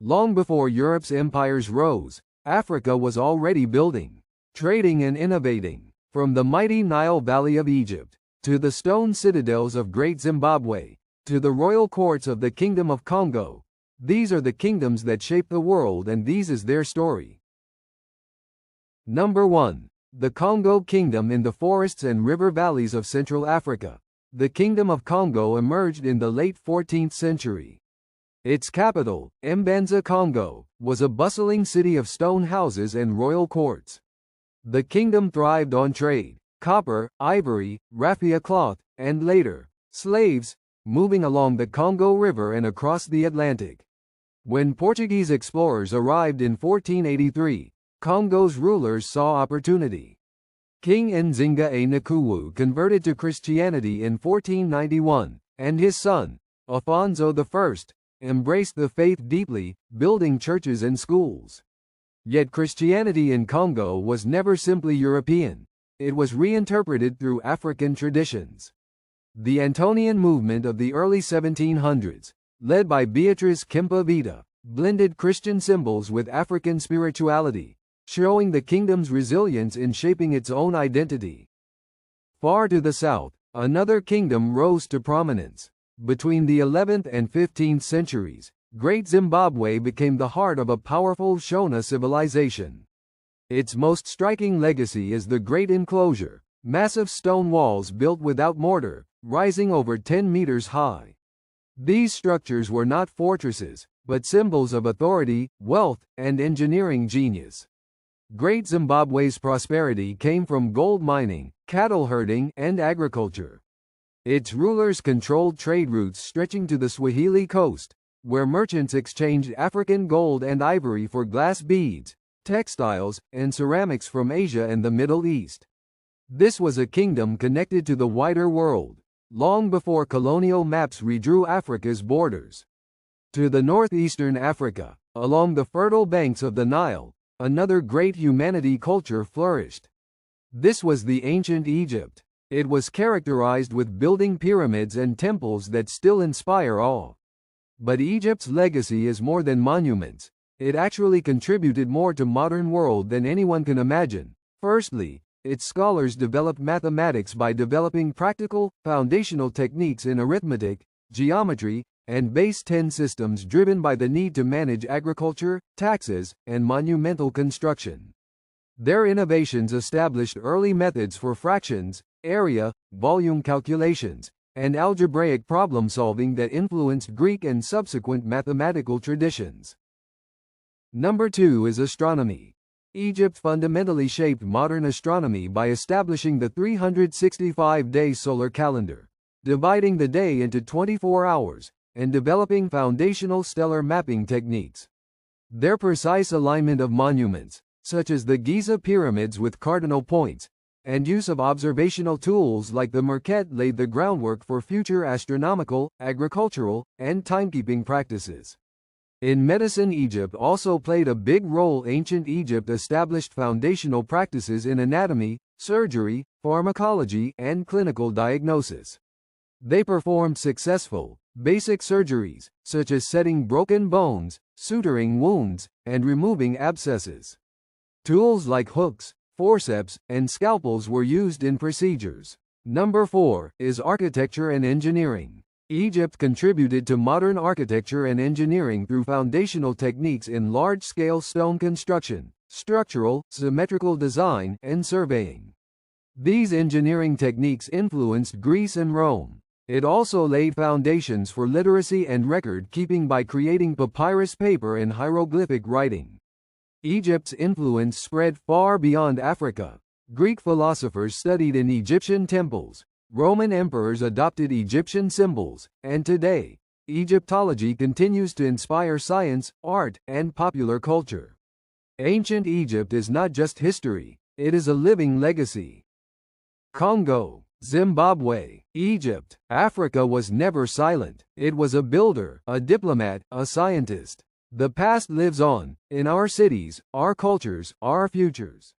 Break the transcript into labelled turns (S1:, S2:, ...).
S1: Long before Europe's empires rose, Africa was already building, trading and innovating. From the mighty Nile Valley of Egypt, to the stone citadels of Great Zimbabwe, to the royal courts of the Kingdom of Kongo, these are the kingdoms that shaped the world, and these is their story. Number 1. The Kongo Kingdom. In the forests and river valleys of Central Africa, the Kingdom of Kongo emerged in the late 14th century. Its capital, Mbanza, Kongo, was a bustling city of stone houses and royal courts. The kingdom thrived on trade, copper, ivory, raffia cloth, and later, slaves, moving along the Congo River and across the Atlantic. When Portuguese explorers arrived in 1483, Congo's rulers saw opportunity. King Nzinga A. Nkuwu converted to Christianity in 1491, and his son, Afonso I, embraced the faith deeply, building churches and schools. Yet Christianity in Congo was never simply European. It was reinterpreted through African traditions. The Antonian movement of the early 1700s, led by Beatrice Kempa Vita, blended Christian symbols with African spirituality, showing the kingdom's resilience in shaping its own identity. Far to the south, another kingdom rose to prominence. Between the 11th and 15th centuries, Great Zimbabwe became the heart of a powerful Shona civilization. Its most striking legacy is the Great Enclosure, massive stone walls built without mortar, rising over 10 meters high. These structures were not fortresses, but symbols of authority, wealth, and engineering genius. Great Zimbabwe's prosperity came from gold mining, cattle herding, and agriculture. Its rulers controlled trade routes stretching to the Swahili coast, where merchants exchanged African gold and ivory for glass beads, textiles, and ceramics from Asia and the Middle East. This was a kingdom connected to the wider world, long before colonial maps redrew Africa's borders. To the northeastern Africa, along the fertile banks of the Nile, another great humanity culture flourished. This was the ancient Egypt. It was characterized with building pyramids and temples that still inspire awe. But Egypt's legacy is more than monuments. It actually contributed more to modern world than anyone can imagine. Firstly, its scholars developed mathematics by developing practical, foundational techniques in arithmetic, geometry, and base 10 systems driven by the need to manage agriculture, taxes, and monumental construction. Their innovations established early methods for fractions, area, volume calculations, and algebraic problem-solving that influenced Greek and subsequent mathematical traditions. Number 2 is astronomy. Egypt fundamentally shaped modern astronomy by establishing the 365-day solar calendar, dividing the day into 24 hours, and developing foundational stellar mapping techniques. Their precise alignment of monuments, such as the Giza pyramids with cardinal points, and use of observational tools like the Merket laid the groundwork for future astronomical, agricultural, and timekeeping practices. In medicine, Egypt also played a big role. Ancient Egypt established foundational practices in anatomy, surgery, pharmacology, and clinical diagnosis. They performed successful, basic surgeries, such as setting broken bones, suturing wounds, and removing abscesses. Tools like hooks, forceps, and scalpels were used in procedures. Number 4 is architecture and engineering. Egypt contributed to modern architecture and engineering through foundational techniques in large-scale stone construction, structural, symmetrical design, and surveying. These engineering techniques influenced Greece and Rome. It also laid foundations for literacy and record-keeping by creating papyrus paper and hieroglyphic writing. Egypt's influence spread far beyond Africa. Greek philosophers studied in Egyptian temples, Roman emperors adopted Egyptian symbols, and today, Egyptology continues to inspire science, art, and popular culture. Ancient Egypt is not just history, it is a living legacy. Congo, Zimbabwe, Egypt, Africa was never silent. It was a builder, a diplomat, a scientist. The past lives on, in our cities, our cultures, our futures.